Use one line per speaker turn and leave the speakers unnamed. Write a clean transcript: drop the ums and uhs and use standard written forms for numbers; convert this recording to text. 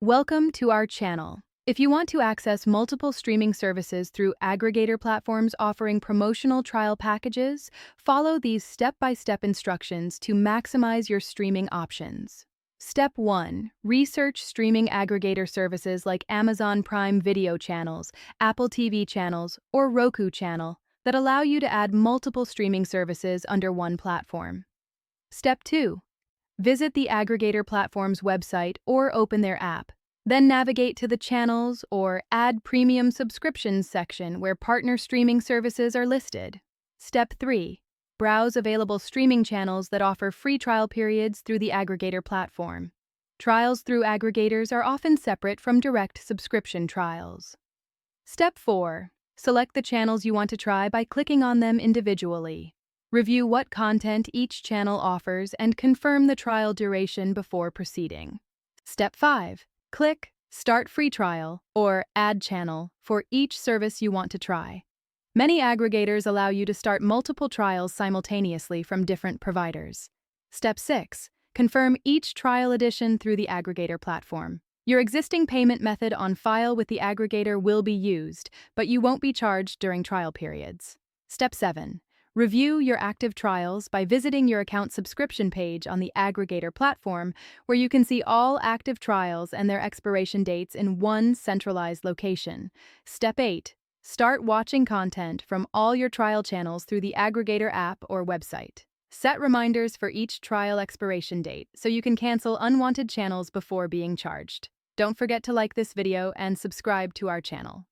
Welcome to our channel. If you want to access multiple streaming services through aggregator platforms offering promotional trial packages, follow these step-by-step instructions to maximize your streaming options. Step 1. Research streaming aggregator services like Amazon Prime Video channels, Apple TV channels, or Roku channel that allow you to add multiple streaming services under one platform. Step 2. Visit the aggregator platform's website or open their app. Then navigate to the Channels or Add Premium Subscriptions section where partner streaming services are listed. Step 3. Browse available streaming channels that offer free trial periods through the aggregator platform. Trials through aggregators are often separate from direct subscription trials. Step 4. Select the channels you want to try by clicking on them individually. Review what content each channel offers and confirm the trial duration before proceeding. Step 5. Click Start Free Trial or Add Channel for each service you want to try. Many aggregators allow you to start multiple trials simultaneously from different providers. Step 6. Confirm each trial edition through the aggregator platform. Your existing payment method on file with the aggregator will be used, but you won't be charged during trial periods. Step 7. Review your active trials by visiting your account subscription page on the aggregator platform, where you can see all active trials and their expiration dates in one centralized location. Step 8. Start watching content from all your trial channels through the aggregator app or website. Set reminders for each trial expiration date so you can cancel unwanted channels before being charged. Don't forget to like this video and subscribe to our channel.